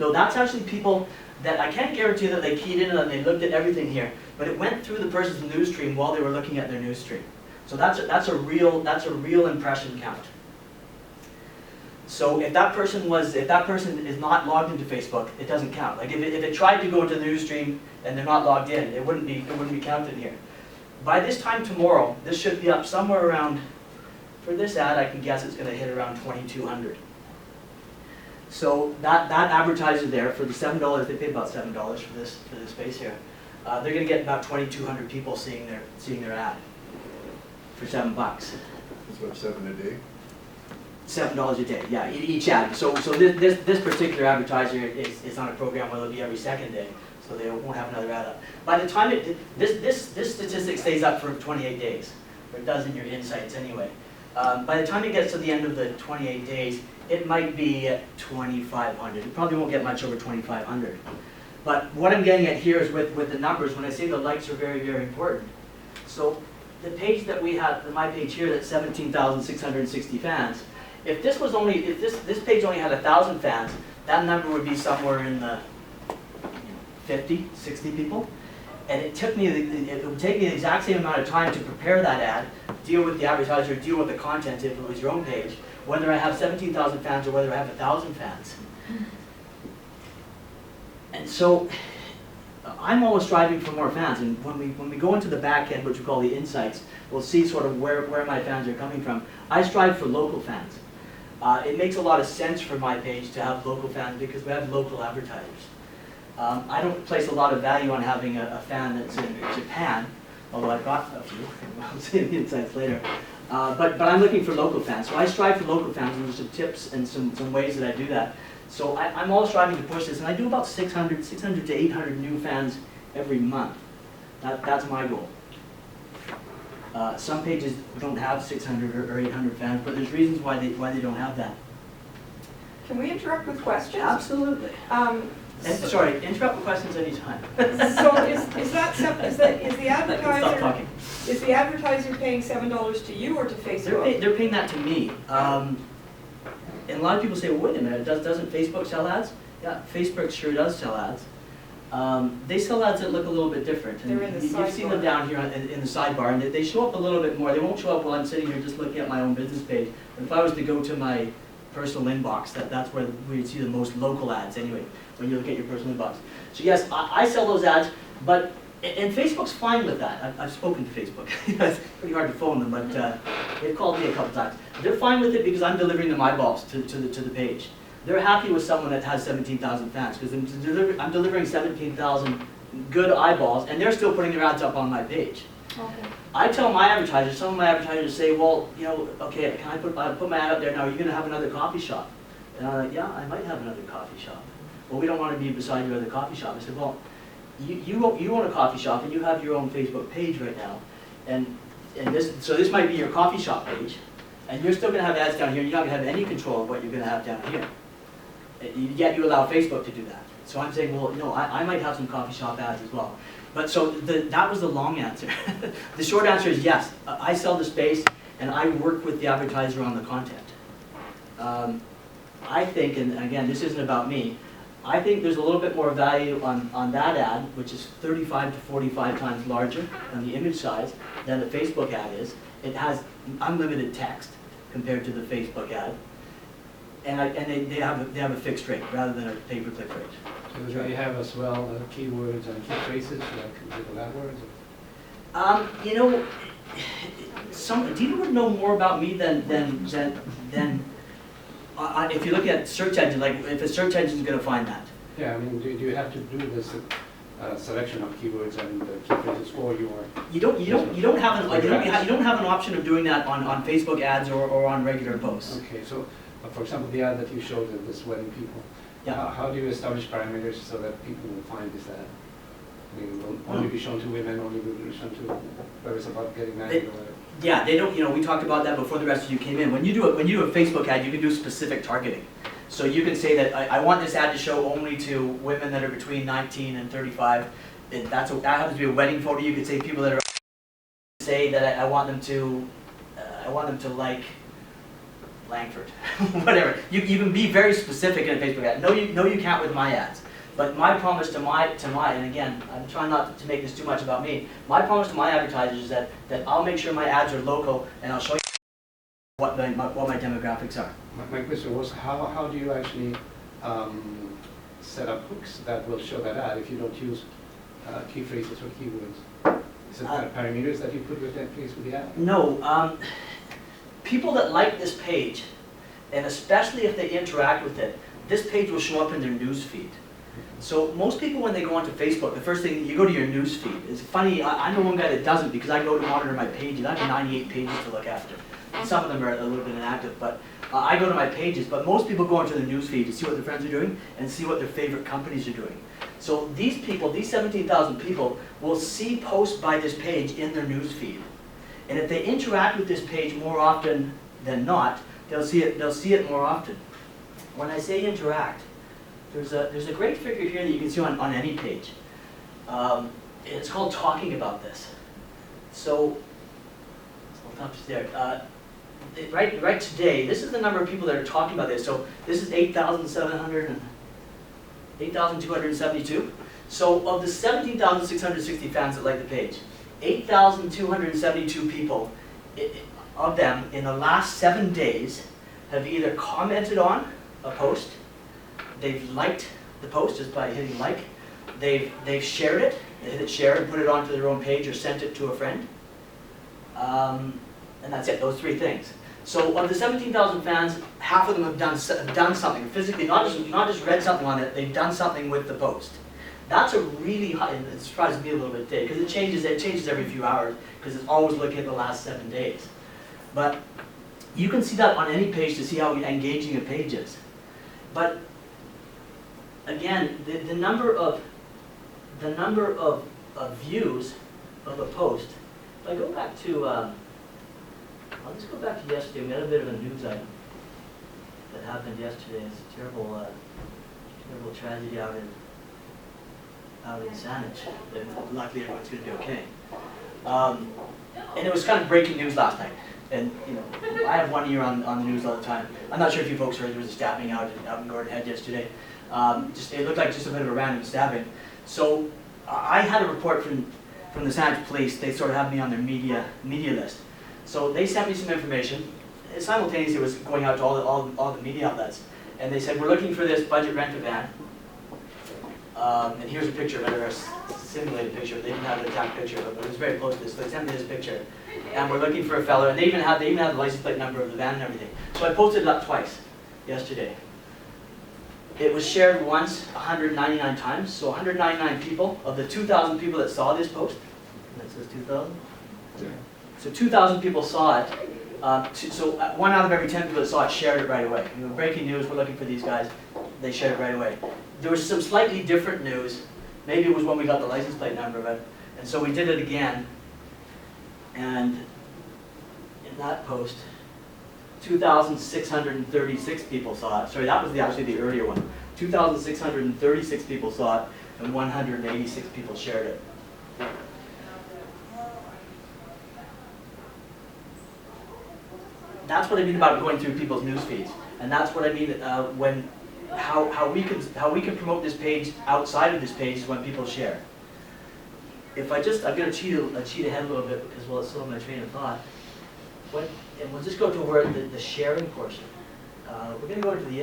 No, that's actually people that I can't guarantee that they keyed in and they looked at everything here, but it went through the person's news stream while they were looking at their news stream. So that's a real impression count. So if that person is not logged into Facebook, it doesn't count. Like if it tried to go into the news stream and they're not logged in, it wouldn't be counted here. By this time tomorrow, this should be up somewhere around, for this ad, I can guess it's going to hit around 2,200. So that advertiser there, for the $7, they paid about $7 for this space here. They're going to get about 2,200 people seeing their ad for $7. That's what, 7 a day? $7 a day, yeah, each ad. So this particular advertiser is on a program where it'll be every second day, so they won't have another ad up. By the time this statistic stays up for 28 days, or it does in your insights anyway. By the time it gets to the end of the 28 days, it might be at 2,500. It probably won't get much over 2,500. But what I'm getting at here is with the numbers, when I say the likes are very, very important. So the page that we have, my page here, that's 17,660 fans. If this page only had 1,000 fans, that number would be somewhere in the 50, 60 people. And it would take me the exact same amount of time to prepare that ad, deal with the advertiser, deal with the content if it was your own page, whether I have 17,000 fans or whether I have 1,000 fans. And so I'm always striving for more fans, and when we go into the back end, which we call the insights, we'll see sort of where my fans are coming from. I strive for local fans. It makes a lot of sense for my page to have local fans because we have local advertisers. I don't place a lot of value on having a fan that's in Japan, although I've got a few. I'll see the insights later. But I'm looking for local fans. So I strive for local fans, and there's some tips and some ways that I do that. So I'm always striving to push this, and I do about 600 to 800 new fans every month. That's my goal. Some pages don't have 600 or 800 fans, but there's reasons why they don't have that. Can we interrupt with questions? Absolutely. Sorry, interrupt with questions anytime. So is the advertiser Stop talking. Is the advertiser paying $7 to you or to Facebook? They're paying that to me. And a lot of people say, well, wait a minute, doesn't Facebook sell ads? Yeah, Facebook sure does sell ads. They sell ads that look a little bit different. And they're in the you've seen them down here in the sidebar, and they show up a little bit more. They won't show up while I'm sitting here just looking at my own business page. But if I was to go to my personal inbox, that's where we'd see the most local ads anyway, when you look at your personal inbox. So yes, I sell those ads, and Facebook's fine with that. I've spoken to Facebook. It's pretty hard to phone them, but they've called me a couple times. They're fine with it because I'm delivering them eyeballs to the page. They're happy with someone that has 17,000 fans because I'm delivering 17,000 good eyeballs, and they're still putting their ads up on my page. Okay. I tell my advertisers, some of my advertisers say, well, okay, can I put my ad up there now? Are you going to have another coffee shop? And I'm like, yeah, I might have another coffee shop. Well, we don't want to be beside your other coffee shop. I said, well, you own a coffee shop and you have your own Facebook page right now, so this might be your coffee shop page, and you're still going to have ads down here. You're not going to have any control of what you're going to have down here. Yet you allow Facebook to do that. So I'm saying, well, I might have some coffee shop ads as well. But so that was the long answer. The short answer is yes. I sell the space, and I work with the advertiser on the content. I think, and again, this isn't about me, I think there's a little bit more value on that ad, which is 35 to 45 times larger on the image size than the Facebook ad is. It has unlimited text compared to the Facebook ad. And they have a fixed rate rather than a pay-per-click rate. So do you have as well keywords and key phrases like Google AdWords? Dina would know more about me than if you look at search engine, like if a search engine is going to find that. Yeah, I mean, do you have to do this selection of keywords and key phrases for your? You don't have an option of doing that on Facebook ads or on regular posts. Okay, so for example, the ad that you showed of this wedding people. Yeah. How do you establish parameters so that people will find this ad? I mean, it will only be shown to women, only will be shown to whoever's about getting married or whatever. Yeah, they don't. We talked about that before the rest of you came in. When you do a Facebook ad, you can do specific targeting. So you can say that I want this ad to show only to women that are between 19 and 35. That happens to be a wedding photo. You could say people that are say that I want them to like Langford, whatever. You can be very specific in a Facebook ad. No, you can't with my ads. But my promise to my, and again, I'm trying not to make this too much about me. My promise to my advertisers is that I'll make sure my ads are local, and I'll show you what my demographics are. My question was, how do you actually set up hooks that will show that ad if you don't use key phrases or keywords? Is it kind of parameters that you put with that place with the ad? No, people that like this page, and especially if they interact with it, this page will show up in their news feed. So most people, when they go onto Facebook, the first thing, you go to your news feed. It's funny, I know one guy that doesn't, because I go to monitor my pages. I have 98 pages to look after. And some of them are a little bit inactive, but I go to my pages. But most people go into the news feed to see what their friends are doing and see what their favorite companies are doing. So these people, these 17,000 people, will see posts by this page in their news feed. And if they interact with this page more often than not, they'll see it more often. When I say interact, there's a great figure here that you can see on any page. It's called talking about this. So, up there. Right today, this is the number of people that are talking about this. So this is 8,272. So of the 17,660 fans that like the page, 8,272 people of them in the last 7 days have either commented on a post, they've liked the post just by hitting like, they've shared it, they hit share and put it onto their own page or sent it to a friend. And that's it, those 3 things. So of the 17,000 fans, half of them have done something physically, not just read something on it, they've done something with the post. That's a really high, and it surprises me a little bit today, because it changes every few hours, because it's always looking at the last 7 days. But you can see that on any page to see how engaging a page is. But again, the number of views of a post, if I go back to, I'll just go back to yesterday. We had a bit of a news item that happened yesterday. It's a terrible tragedy out in Saanich. And luckily, everyone's going to be okay. And it was kind of breaking news last night. And you know, I have one ear on the news all the time. I'm not sure if you folks heard there was a stabbing out in Gordon Head yesterday. It looked like just a bit of a random stabbing. So I had a report from the Saanich police. They sort of have me on their media list. So they sent me some information. It simultaneously was going out to all the media outlets. And they said, we're looking for this budget rent van. And here's a picture of it, or a simulated picture. They didn't have an exact picture of it, but it was very close to this. So they sent me this picture. And we're looking for a fellow. And they even had the license plate number of the van and everything. So I posted it up twice yesterday. It was shared once 199 times. So 199 people of the 2,000 people that saw this post. And that says 2,000? Yeah. So 2,000 people saw it. So 1 out of every 10 people that saw it shared it right away. You know, breaking news, we're looking for these guys. They shared it right away. There was some slightly different news. Maybe it was when we got the license plate number of it. And so we did it again. And in that post, 2,636 people saw it. Sorry, that was actually the earlier one. 2,636 people saw it, and 186 people shared it. That's what I mean about going through people's news feeds, and that's what I mean how we can promote this page outside of this page is when people share. I'm going to cheat ahead a little bit because it's still my train of thought. And we'll just go to where the sharing portion. We're going to go into the